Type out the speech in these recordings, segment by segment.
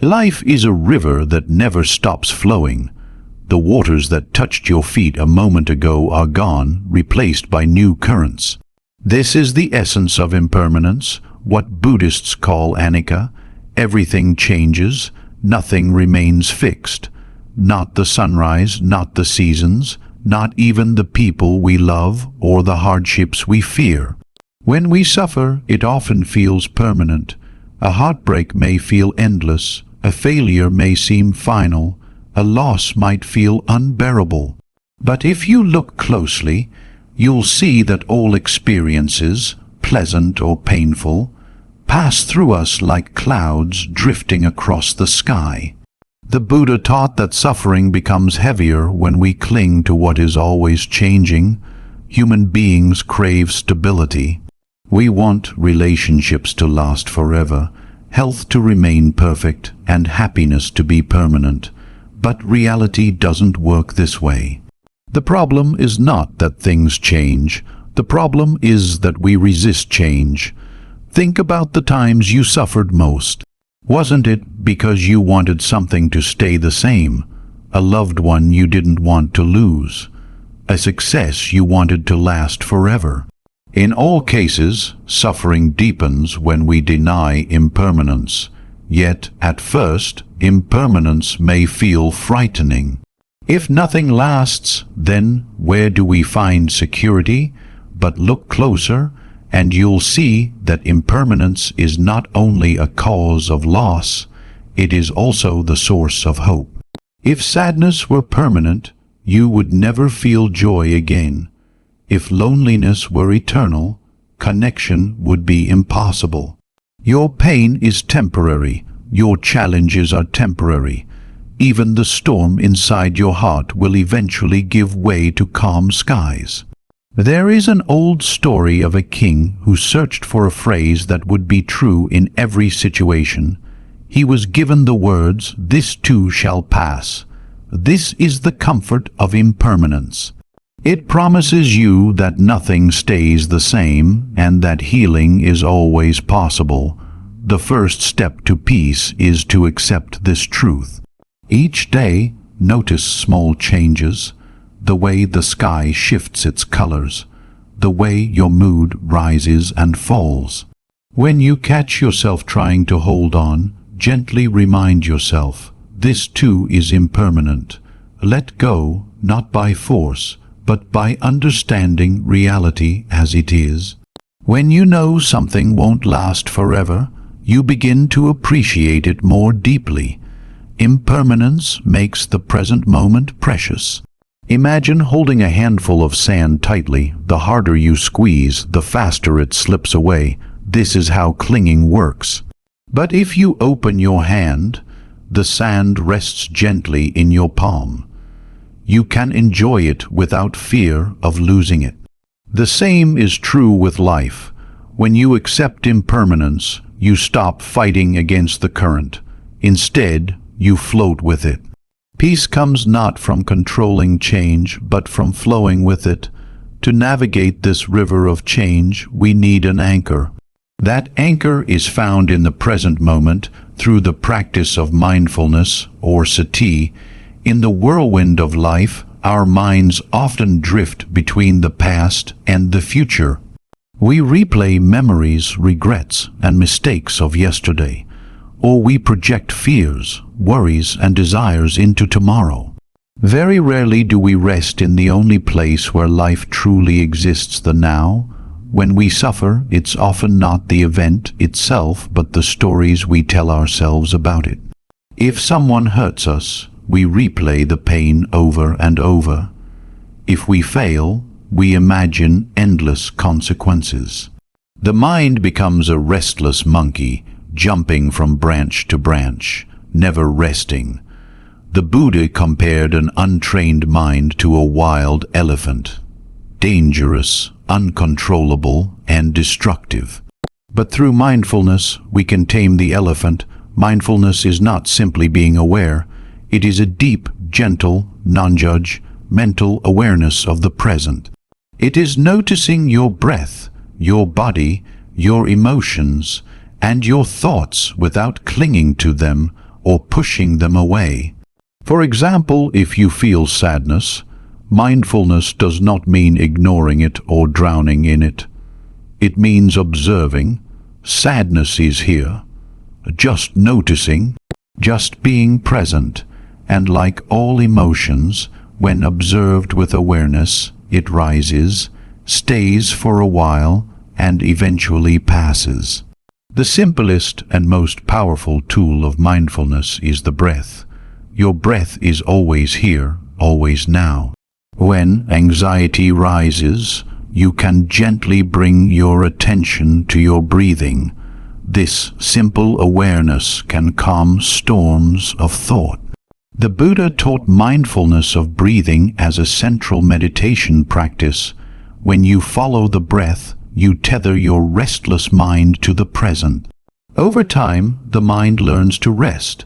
Life is a river that never stops flowing. The waters that touched your feet a moment ago are gone, replaced by new currents. This is the essence of impermanence, what Buddhists call Anicca. Everything changes, nothing remains fixed. Not the sunrise, not the seasons, not even the people we love or the hardships we fear. When we suffer, it often feels permanent. A heartbreak may feel endless, a failure may seem final, a loss might feel unbearable. But if you look closely, you'll see that all experiences, pleasant or painful, pass through us like clouds drifting across the sky. The Buddha taught that suffering becomes heavier when we cling to what is always changing. Human beings crave stability. We want relationships to last forever, health to remain perfect, and happiness to be permanent. But reality doesn't work this way. The problem is not that things change. The problem is that we resist change. Think about the times you suffered most. Wasn't it because you wanted something to stay the same? A loved one you didn't want to lose? A success you wanted to last forever? In all cases, suffering deepens when we deny impermanence. Yet, at first, impermanence may feel frightening. If nothing lasts, then where do we find security? But look closer, and you'll see that impermanence is not only a cause of loss, it is also the source of hope. If sadness were permanent, you would never feel joy again. If loneliness were eternal, connection would be impossible. Your pain is temporary, your challenges are temporary. Even the storm inside your heart will eventually give way to calm skies. There is an old story of a king who searched for a phrase that would be true in every situation. He was given the words, "This too shall pass." This is the comfort of impermanence. It promises you that nothing stays the same and that healing is always possible. The first step to peace is to accept this truth. Each day, notice small changes. The way the sky shifts its colors, the way your mood rises and falls. When you catch yourself trying to hold on, gently remind yourself, this too is impermanent. Let go, not by force, but by understanding reality as it is. When you know something won't last forever, you begin to appreciate it more deeply. Impermanence makes the present moment precious. Imagine holding a handful of sand tightly. The harder you squeeze, the faster it slips away. This is how clinging works. But if you open your hand, the sand rests gently in your palm. You can enjoy it without fear of losing it. The same is true with life. When you accept impermanence, you stop fighting against the current. Instead, you float with it. Peace comes not from controlling change, but from flowing with it. To navigate this river of change, we need an anchor. That anchor is found in the present moment through the practice of mindfulness, or sati. In the whirlwind of life, our minds often drift between the past and the future. We replay memories, regrets, and mistakes of yesterday. Or we project fears, worries, and desires into tomorrow. Very rarely do we rest in the only place where life truly exists, the now. When we suffer, it's often not the event itself, but the stories we tell ourselves about it. If someone hurts us, we replay the pain over and over. If we fail, we imagine endless consequences. The mind becomes a restless monkey, jumping from branch to branch, never resting. The Buddha compared an untrained mind to a wild elephant, dangerous, uncontrollable, and destructive. But through mindfulness, we can tame the elephant. Mindfulness is not simply being aware. It is a deep, gentle, non-judge, mental awareness of the present. It is noticing your breath, your body, your emotions, and your thoughts without clinging to them or pushing them away. For example, if you feel sadness, mindfulness does not mean ignoring it or drowning in it. It means observing. Sadness is here. Just noticing, just being present, and like all emotions, when observed with awareness, it rises, stays for a while, and eventually passes. The simplest and most powerful tool of mindfulness is the breath. Your breath is always here, always now. When anxiety rises, you can gently bring your attention to your breathing. This simple awareness can calm storms of thought. The Buddha taught mindfulness of breathing as a central meditation practice. When you follow the breath, you tether your restless mind to the present. Over time, the mind learns to rest.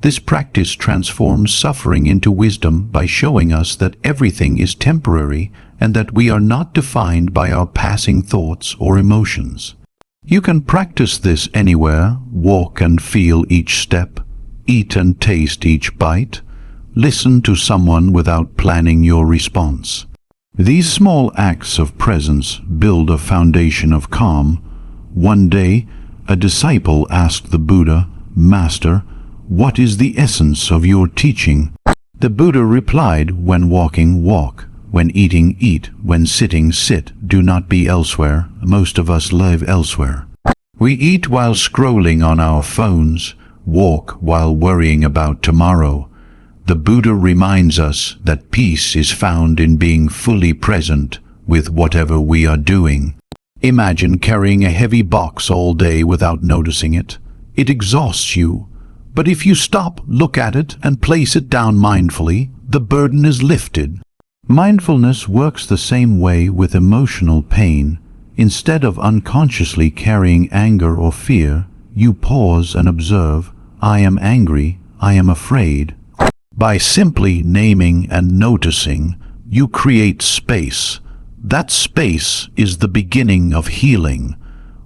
This practice transforms suffering into wisdom by showing us that everything is temporary and that we are not defined by our passing thoughts or emotions. You can practice this anywhere, walk and feel each step, eat and taste each bite, listen to someone without planning your response. These small acts of presence build a foundation of calm. One day, a disciple asked the Buddha, "Master, what is the essence of your teaching?" The Buddha replied, "When walking, walk. When eating, eat. When sitting, sit. Do not be elsewhere." Most of us live elsewhere. We eat while scrolling on our phones, walk while worrying about tomorrow. The Buddha reminds us that peace is found in being fully present with whatever we are doing. Imagine carrying a heavy box all day without noticing it. It exhausts you. But if you stop, look at it, and place it down mindfully, the burden is lifted. Mindfulness works the same way with emotional pain. Instead of unconsciously carrying anger or fear, you pause and observe, "I am angry, I am afraid." By simply naming and noticing, you create space. That space is the beginning of healing.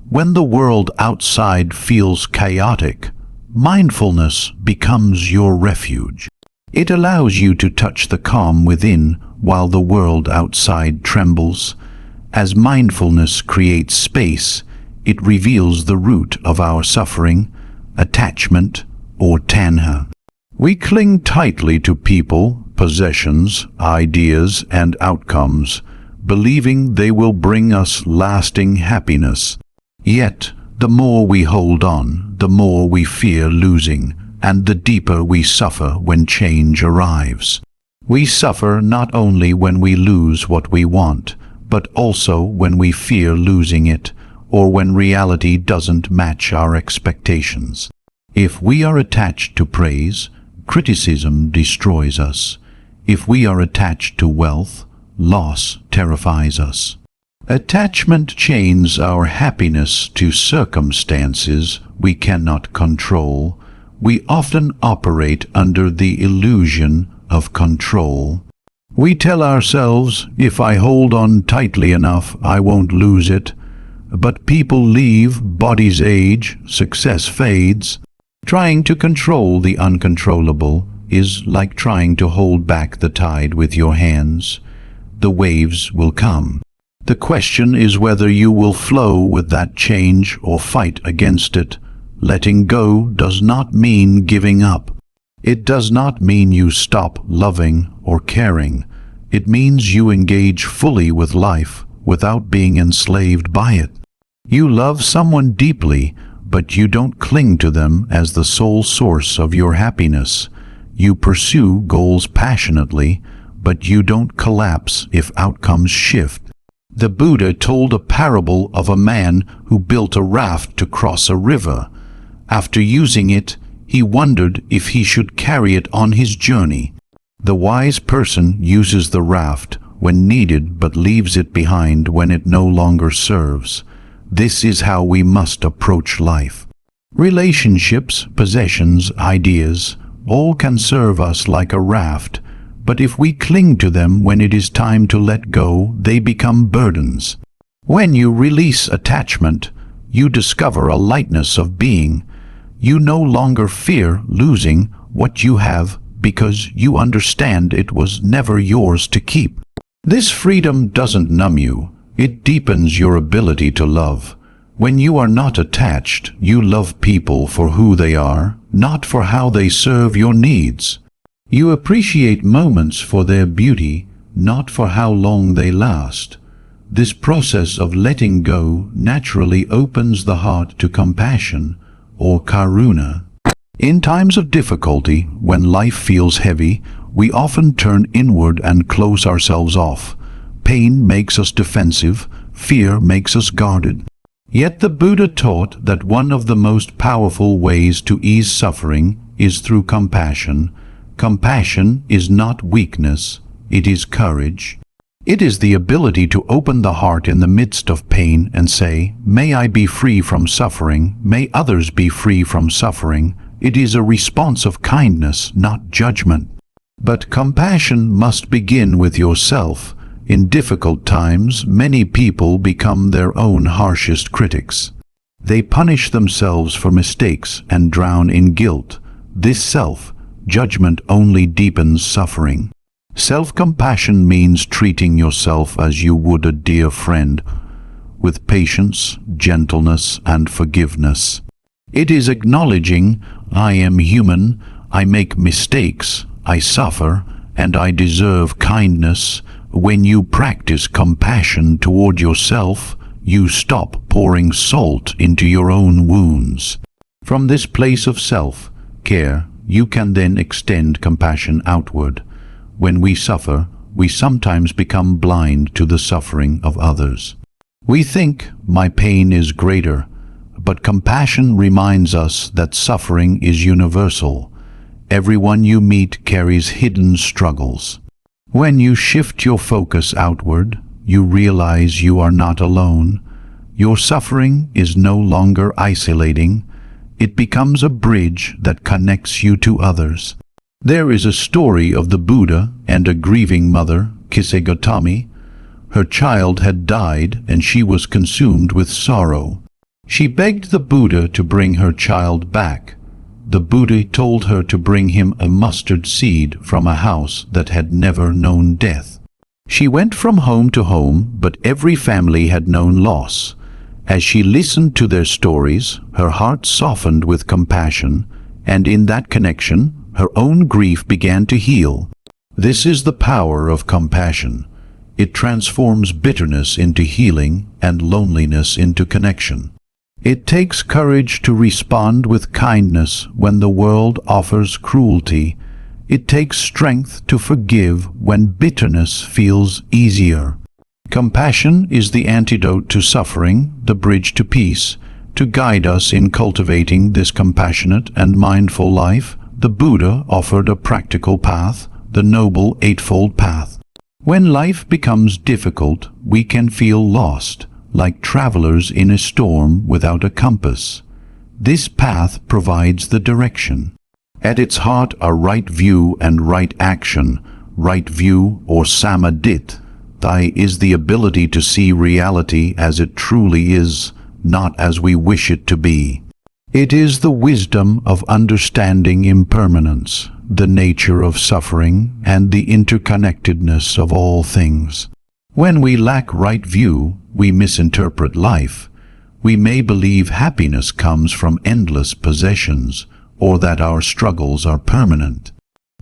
When the world outside feels chaotic, mindfulness becomes your refuge. It allows you to touch the calm within while the world outside trembles. As mindfulness creates space, it reveals the root of our suffering, attachment, or tanha. We cling tightly to people, possessions, ideas, and outcomes, believing they will bring us lasting happiness. Yet, the more we hold on, the more we fear losing, and the deeper we suffer when change arrives. We suffer not only when we lose what we want, but also when we fear losing it, or when reality doesn't match our expectations. If we are attached to praise, criticism destroys us. If we are attached to wealth, loss terrifies us. Attachment chains our happiness to circumstances we cannot control. We often operate under the illusion of control. We tell ourselves, "If I hold on tightly enough, I won't lose it." But people leave, bodies age, success fades. Trying to control the uncontrollable is like trying to hold back the tide with your hands. The waves will come. The question is whether you will flow with that change or fight against it. Letting go does not mean giving up. It does not mean you stop loving or caring. It means you engage fully with life without being enslaved by it. You love someone deeply, but you don't cling to them as the sole source of your happiness. You pursue goals passionately, but you don't collapse if outcomes shift. The Buddha told a parable of a man who built a raft to cross a river. After using it, he wondered if he should carry it on his journey. The wise person uses the raft when needed but leaves it behind when it no longer serves. This is how we must approach life. Relationships, possessions, ideas, all can serve us like a raft, but if we cling to them when it is time to let go, they become burdens. When you release attachment, you discover a lightness of being. You no longer fear losing what you have because you understand it was never yours to keep. This freedom doesn't numb you, it deepens your ability to love. When you are not attached, you love people for who they are, not for how they serve your needs. You appreciate moments for their beauty, not for how long they last. This process of letting go naturally opens the heart to compassion, or karuna. In times of difficulty, when life feels heavy, we often turn inward and close ourselves off. Pain makes us defensive, fear makes us guarded. Yet the Buddha taught that one of the most powerful ways to ease suffering is through compassion. Compassion is not weakness, it is courage. It is the ability to open the heart in the midst of pain and say, "May I be free from suffering, may others be free from suffering." It is a response of kindness, not judgment. But compassion must begin with yourself. In difficult times, many people become their own harshest critics. They punish themselves for mistakes and drown in guilt. This self-judgment only deepens suffering. Self-compassion means treating yourself as you would a dear friend, with patience, gentleness, and forgiveness. It is acknowledging, I am human, I make mistakes, I suffer, and I deserve kindness. When you practice compassion toward yourself, you stop pouring salt into your own wounds. From this place of self-care, you can then extend compassion outward. When we suffer, we sometimes become blind to the suffering of others. We think, my pain is greater, but compassion reminds us that suffering is universal. Everyone you meet carries hidden struggles. When you shift your focus outward, you realize you are not alone. Your suffering is no longer isolating. It becomes a bridge that connects you to others. There is a story of the Buddha and a grieving mother, Kisegotami. Her child had died and she was consumed with sorrow. She begged the Buddha to bring her child back. The Buddha told her to bring him a mustard seed from a house that had never known death. She went from home to home, but every family had known loss. As she listened to their stories, her heart softened with compassion, and in that connection, her own grief began to heal. This is the power of compassion. It transforms bitterness into healing and loneliness into connection. It takes courage to respond with kindness when the world offers cruelty. It takes strength to forgive when bitterness feels easier. Compassion is the antidote to suffering, the bridge to peace. To guide us in cultivating this compassionate and mindful life, the Buddha offered a practical path, the Noble Eightfold Path. When life becomes difficult, we can feel lost, like travelers in a storm without a compass. This path provides the direction. At its heart are right view and right action. Right view, or samadit, is the ability to see reality as it truly is, not as we wish it to be. It is the wisdom of understanding impermanence, the nature of suffering, and the interconnectedness of all things. When we lack right view, we misinterpret life. We may believe happiness comes from endless possessions, or that our struggles are permanent.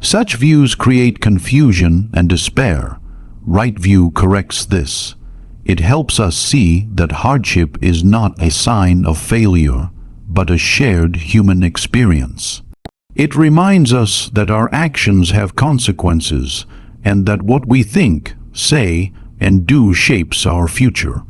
Such views create confusion and despair. Right view corrects this. It helps us see that hardship is not a sign of failure, but a shared human experience. It reminds us that our actions have consequences, and that what we think, say, and do shapes our future.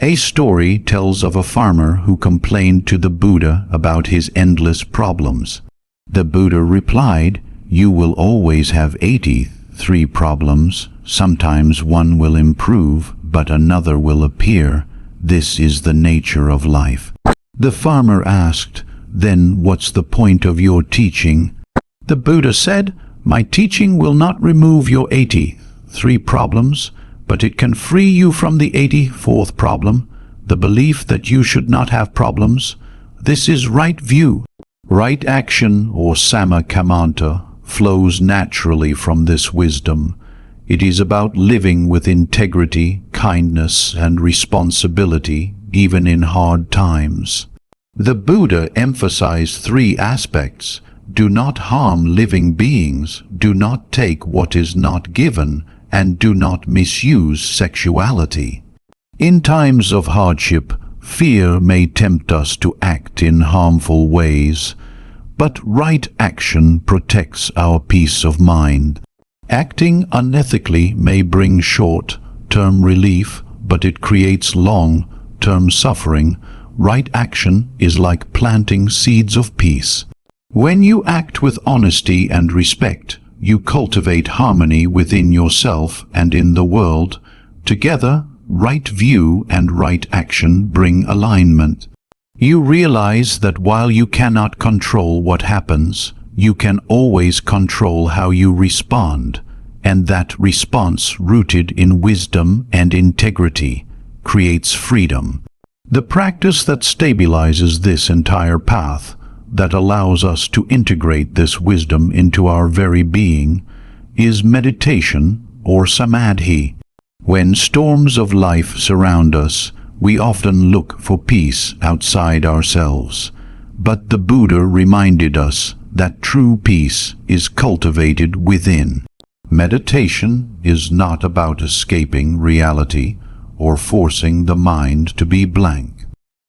A story tells of a farmer who complained to the Buddha about his endless problems. The Buddha replied, "You will always have 83 problems. Sometimes one will improve, but another will appear. This is the nature of life." The farmer asked, "Then what's the point of your teaching?" The Buddha said, "My teaching will not remove your 83 problems, but it can free you from the 84th problem, the belief that you should not have problems. This is right view." Right action, or Samma Kamanta, flows naturally from this wisdom. It is about living with integrity, kindness, and responsibility, even in hard times. The Buddha emphasized three aspects: do not harm living beings, do not take what is not given, and do not misuse sexuality. In times of hardship, fear may tempt us to act in harmful ways, but right action protects our peace of mind. Acting unethically may bring short-term relief, but it creates long-term suffering. Right action is like planting seeds of peace. When you act with honesty and respect, you cultivate harmony within yourself and in the world. Together, right view and right action bring alignment. You realize that while you cannot control what happens, you can always control how you respond, and that response, rooted in wisdom and integrity, creates freedom. The practice that stabilizes this entire path, that allows us to integrate this wisdom into our very being, is meditation or samadhi. When storms of life surround us, we often look for peace outside ourselves. But the Buddha reminded us that true peace is cultivated within. Meditation is not about escaping reality or forcing the mind to be blank.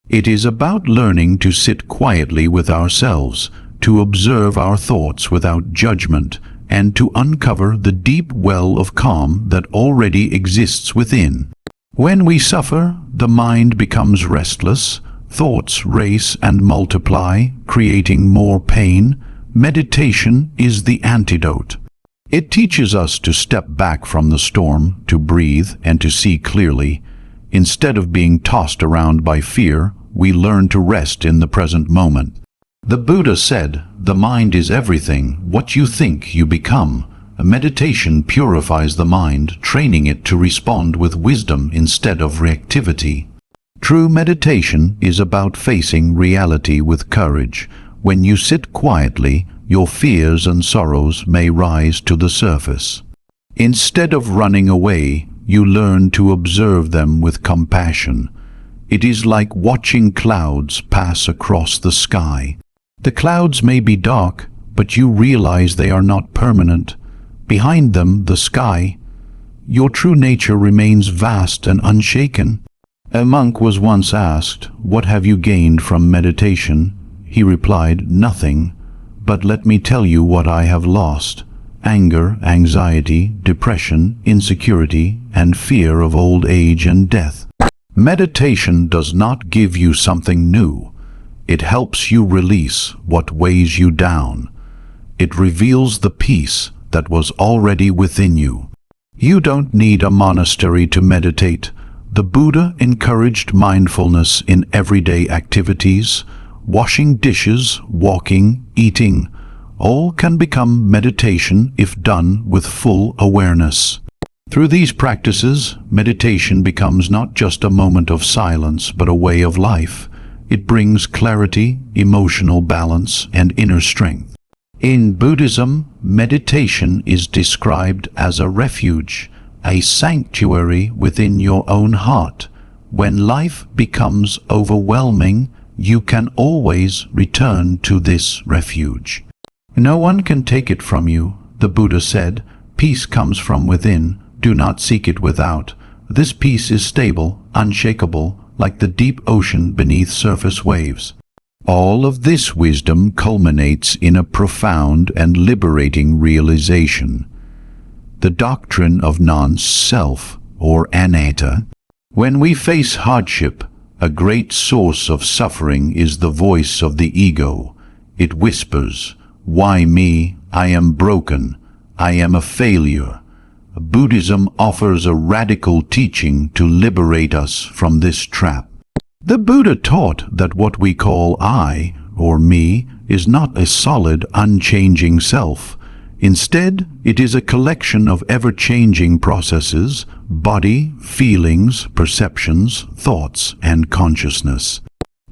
It is about learning to sit quietly with ourselves, to observe our thoughts without judgment, and to uncover the deep well of calm that already exists within. When we suffer, the mind becomes restless, thoughts race and multiply, creating more pain. Meditation is the antidote. It teaches us to step back from the storm, to breathe, and to see clearly. Instead of being tossed around by fear, we learn to rest in the present moment. The Buddha said, "The mind is everything. What you think, you become." A meditation purifies the mind, training it to respond with wisdom instead of reactivity. True meditation is about facing reality with courage. When you sit quietly, your fears and sorrows may rise to the surface. Instead of running away, you learn to observe them with compassion. It is like watching clouds pass across the sky. The clouds may be dark, but you realize they are not permanent. Behind them, the sky. Your true nature remains vast and unshaken. A monk was once asked, "What have you gained from meditation?" He replied, "Nothing, but let me tell you what I have lost: anger, anxiety, depression, insecurity, and fear of old age and death." Meditation does not give you something new. It helps you release what weighs you down. It reveals the peace that was already within you. You don't need a monastery to meditate. The Buddha encouraged mindfulness in everyday activities. Washing dishes, walking, eating, all can become meditation if done with full awareness. Through these practices, meditation becomes not just a moment of silence, but a way of life. It brings clarity, emotional balance, and inner strength. In Buddhism, meditation is described as a refuge, a sanctuary within your own heart. When life becomes overwhelming, you can always return to this refuge. No one can take it from you. The Buddha said, "Peace comes from within. Do not seek it without." This peace is stable, unshakable, like the deep ocean beneath surface waves. All of this wisdom culminates in a profound and liberating realization: the doctrine of non-self, or Anatta. When we face hardship, a great source of suffering is the voice of the ego. It whispers, "Why me? I am broken. I am a failure." Buddhism offers a radical teaching to liberate us from this trap. The Buddha taught that what we call I, or me, is not a solid, unchanging self. Instead, it is a collection of ever-changing processes: body, feelings, perceptions, thoughts, and consciousness.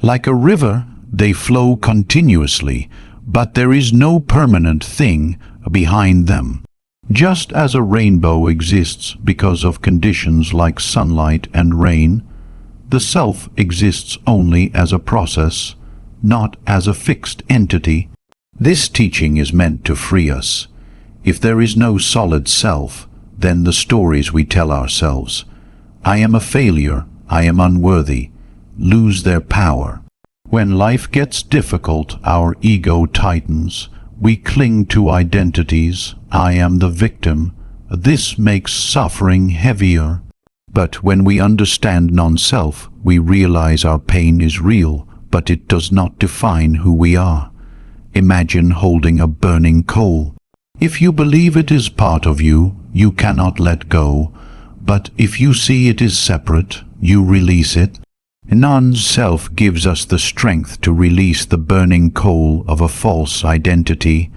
Like a river, they flow continuously, but there is no permanent thing behind them. Just as a rainbow exists because of conditions like sunlight and rain, the self exists only as a process, not as a fixed entity. This teaching is meant to free us. If there is no solid self, then the stories we tell ourselves, "I am a failure, I am unworthy," lose their power. When life gets difficult, our ego tightens. We cling to identities. "I am the victim." This makes suffering heavier. But when we understand non-self, we realize our pain is real, but it does not define who we are. Imagine holding a burning coal. If you believe it is part of you, you cannot let go. But if you see it is separate, you release it. Non-self gives us the strength to release the burning coal of a false identity.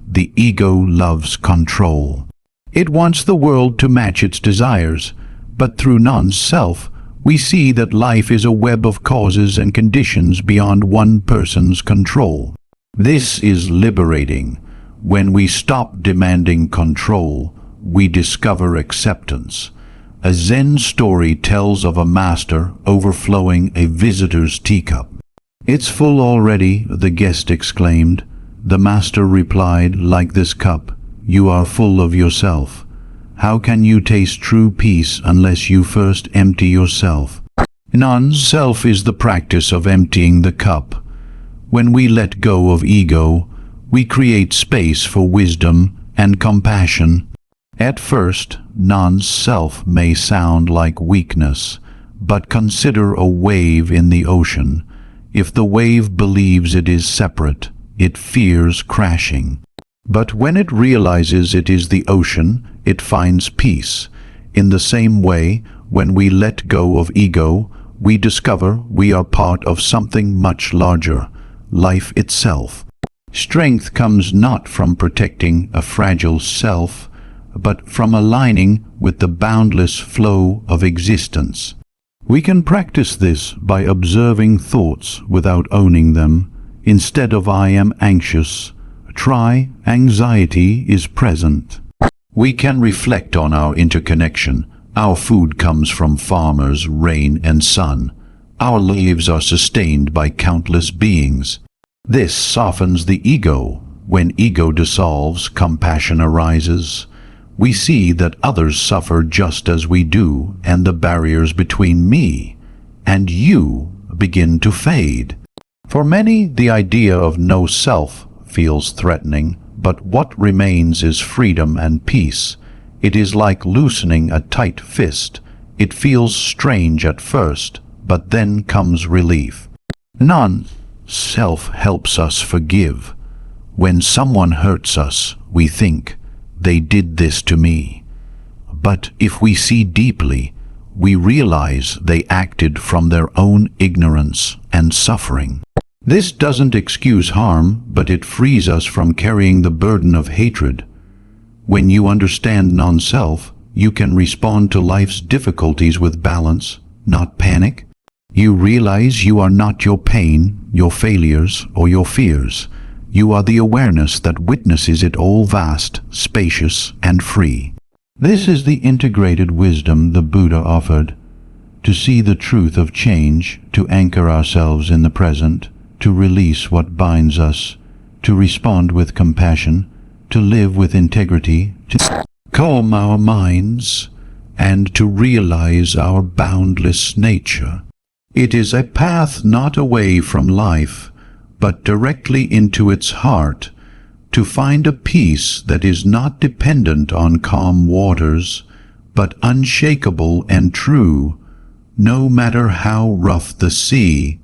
The ego loves control. It wants the world to match its desires, but through non-self, we see that life is a web of causes and conditions beyond one person's control. This is liberating. When we stop demanding control, we discover acceptance. A Zen story tells of a master overflowing a visitor's teacup. "It's full already," the guest exclaimed. The master replied, "Like this cup, you are full of yourself. How can you taste true peace unless you first empty yourself?" Non-self is the practice of emptying the cup. When we let go of ego, we create space for wisdom and compassion. At first, non-self may sound like weakness, but consider a wave in the ocean. If the wave believes it is separate, it fears crashing. But when it realizes it is the ocean, it finds peace. In the same way, when we let go of ego, we discover we are part of something much larger, life itself. Strength comes not from protecting a fragile self, but from aligning with the boundless flow of existence. We can practice this by observing thoughts without owning them. Instead of "I am anxious," try "anxiety is present." We can reflect on our interconnection. Our food comes from farmers, rain, and sun. Our lives are sustained by countless beings. This softens the ego. When ego dissolves, compassion arises. We see that others suffer just as we do, and the barriers between me and you begin to fade. For many, the idea of no self feels threatening, but what remains is freedom and peace. It is like loosening a tight fist. It feels strange at first, but then comes relief. Non-self helps us forgive. When someone hurts us, we think, "They did this to me." But if we see deeply, we realize they acted from their own ignorance and suffering. This doesn't excuse harm, but it frees us from carrying the burden of hatred. When you understand non-self, you can respond to life's difficulties with balance, not panic. You realize you are not your pain, your failures, or your fears. You are the awareness that witnesses it all vast, spacious, and free. This is the integrated wisdom the Buddha offered. To see the truth of change, to anchor ourselves in the present, to release what binds us, to respond with compassion, to live with integrity, to calm our minds, and to realize our boundless nature. It is a path not away from life, but directly into its heart, to find a peace that is not dependent on calm waters, but unshakable and true. No matter how rough the sea,